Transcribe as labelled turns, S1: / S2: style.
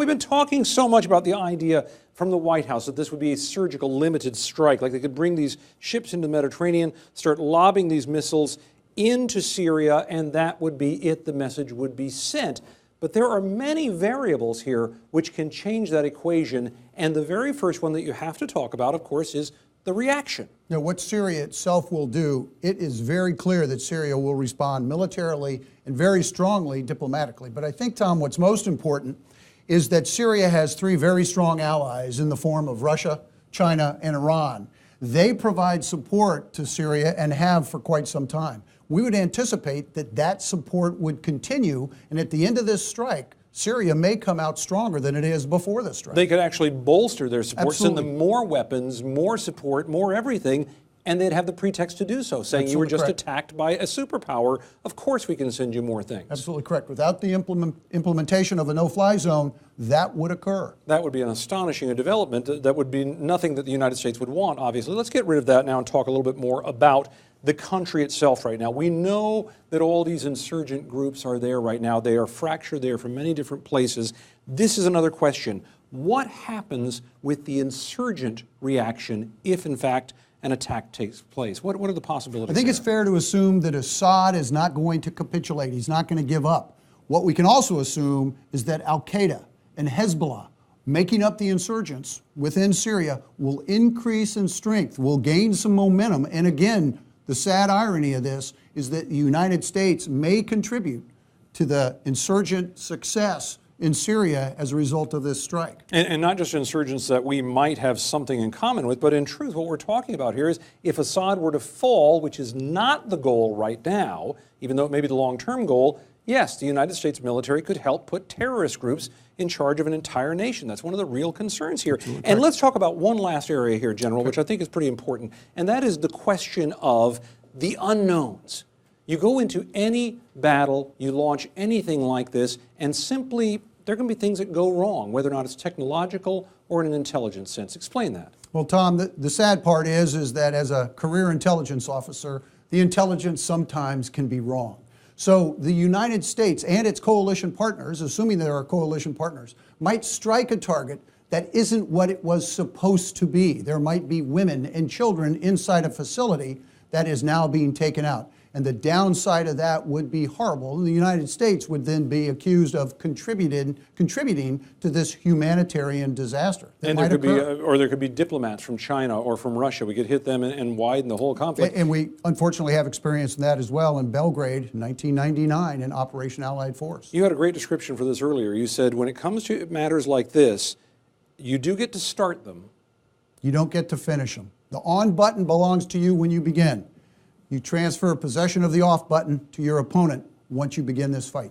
S1: We've been talking so much about the idea from the White House that this would be a surgical limited strike, like they could bring these ships into the Mediterranean, start lobbing these missiles into Syria, and that would be it. The message would be sent. But there are many variables here which can change that equation, and the very first one that you have to talk about, of course, is the reaction.
S2: Now, what Syria itself will do, it is very clear that Syria will respond militarily and very strongly diplomatically. But I think, Tom, what's most important is that Syria has three very strong allies in the form of Russia, China, and Iran. They provide support to Syria and have for quite some time. We would anticipate that that support would continue, and at the end of this strike, Syria may come out stronger than it is before the strike.
S1: They could actually bolster their support,
S2: Absolutely.
S1: send them more weapons, more support, more everything, and they'd have the pretext to do so, saying you were just attacked by a superpower. Of course we can send you more things.
S2: Absolutely correct. Without the implementation of a no-fly zone, that would occur.
S1: That would be an astonishing development. That would be nothing that the United States would want, obviously. Let's get rid of that now and talk a little bit more about the country itself right now. We know that all these insurgent groups are there right now. They are fractured there from many different places. This is another question. What happens with the insurgent reaction if, in fact, an attack takes place? What are the possibilities?
S2: I think it's fair to assume that Assad is not going to capitulate. He's not going to give up. What we can also assume is that Al-Qaeda and Hezbollah, making up the insurgents within Syria, will increase in strength, will gain some momentum. And again, the sad irony of this is that the United States may contribute to the insurgent success in Syria as a result of this strike.
S1: And not just insurgents that we might have something in common with, but in truth, what we're talking about here is if Assad were to fall, which is not the goal right now, even though it may be the long-term goal, yes, the United States military could help put terrorist groups in charge of an entire nation. That's one of the real concerns here. And let's talk about one last area here, General, which I think is pretty important, and that is the question of the unknowns. You go into any battle, you launch anything like this, and simply there are going to be things that go wrong, whether or not it's technological or in an intelligence sense. Explain that.
S2: Well, Tom, the sad part is that as a career intelligence officer, the intelligence sometimes can be wrong. So the United States and its coalition partners, assuming there are coalition partners, might strike a target that isn't what it was supposed to be. There might be women and children inside a facility that is now being taken out. And the downside of that would be horrible. The United States would then be accused of contributing to this humanitarian disaster.
S1: And there could be, or there could be diplomats from China or from Russia. We could hit them and widen the whole conflict.
S2: And we unfortunately have experience in that as well in Belgrade in 1999 in Operation Allied Force.
S1: You had a great description for this earlier. You said when it comes to matters like this, you do get to start them.
S2: You don't get to finish them. The on button belongs to you when you begin. You transfer possession of the off button to your opponent once you begin this fight.